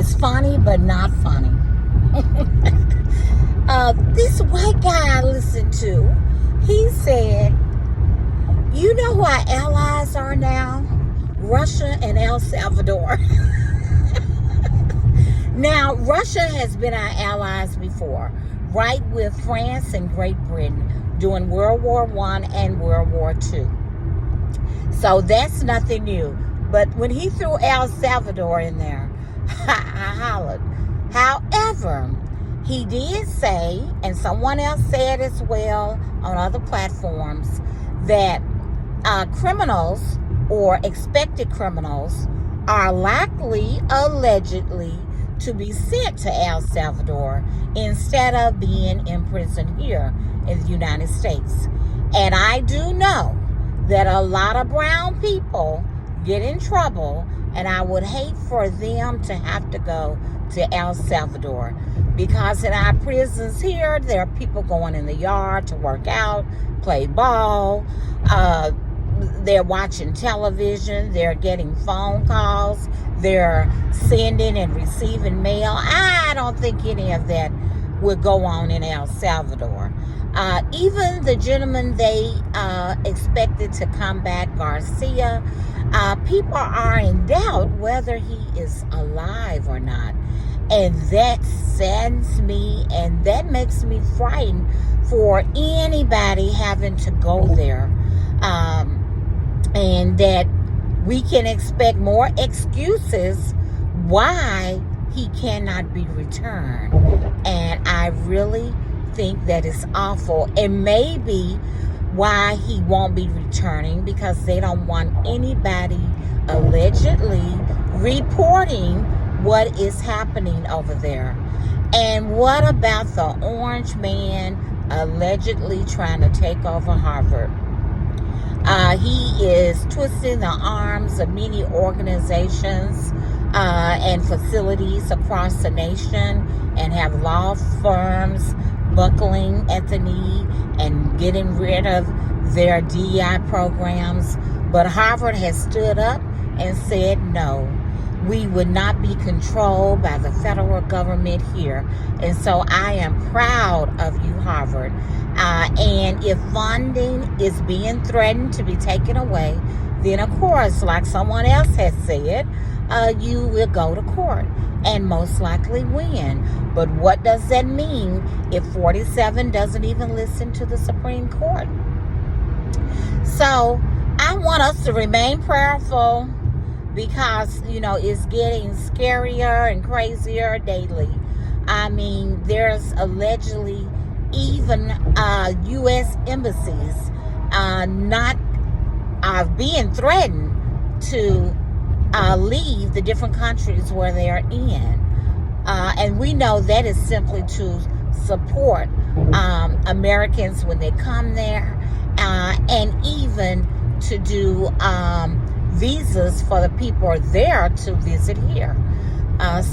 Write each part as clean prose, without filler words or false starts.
is funny, but not funny. This white guy I listened to, he said, you know who our allies are now? Russia and El Salvador. Now, Russia has been our allies before, right with France and Great Britain during World War I and World War II. So that's nothing new. But when he threw El Salvador in there, I hollered. However, he did say, and someone else said as well on other platforms, that criminals or expected criminals are likely, allegedly, to be sent to El Salvador instead of being imprisoned here in the United States. And I do know that a lot of brown people get in trouble, and I would hate for them to have to go to El Salvador, because in our prisons here, there are people going in the yard to work out, play ball, they're watching television, they're getting phone calls, they're sending and receiving mail. I don't think any of that would go on in El Salvador. Even the gentleman they expected to come back, Garcia, people are in doubt whether he is alive or not. And that saddens me, and that makes me frightened for anybody having to go there. And that we can expect more excuses why he cannot be returned. And I really think that is awful. And maybe why he won't be returning, because they don't want anybody allegedly reporting what is happening over there. And what about the orange man allegedly trying to take over Harvard? He is twisting the arms of many organizations and facilities across the nation, and have law firms buckling at the knee and getting rid of their DEI programs. But Harvard has stood up and said no. We would not be controlled by the federal government here. And so I am proud of you, Harvard. And if funding is being threatened to be taken away, then of course, like someone else has said, you will go to court and most likely win. But what does that mean if 47 doesn't even listen to the Supreme Court? So I want us to remain prayerful, because, it's getting scarier and crazier daily. I mean, there's allegedly even U.S. embassies not being threatened to leave the different countries where they are in. And we know that is simply to support Americans when they come there, and even to do visas for the people there to visit here.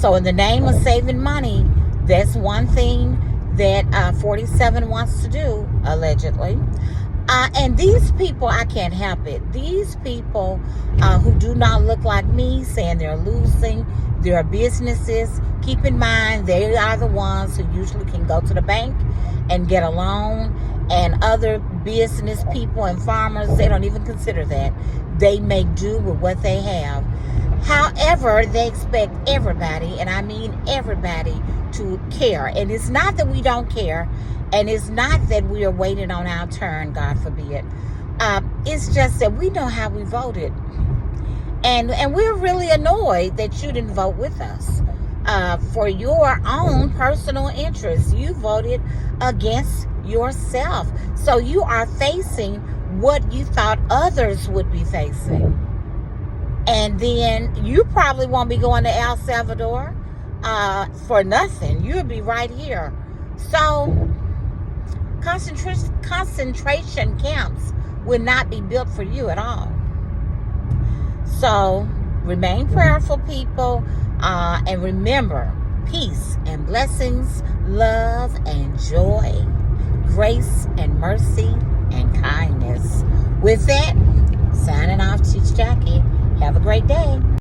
So in the name of saving money, that's one thing that 47 wants to do, allegedly. And these people, I can't help it. These people who do not look like me, saying they're losing their businesses, keep in mind, they are the ones who usually can go to the bank and get a loan. And other business people and farmers, they don't even consider that. They make do with what they have. However, they expect everybody, and I mean everybody, to care. And it's not that we don't care, and it's not that we are waiting on our turn, God forbid. It's just that we know how we voted. And we're really annoyed that you didn't vote with us. For your own personal interests, you voted against yourself. So you are facing what you thought others would be facing. And then you probably won't be going to El Salvador for nothing. You'll be right here. So concentration camps will not be built for you at all. So remain prayerful, people, and remember, peace and blessings, love and joy, grace and mercy and kindness. With that, signing off, Teach Jackie. Have a great day.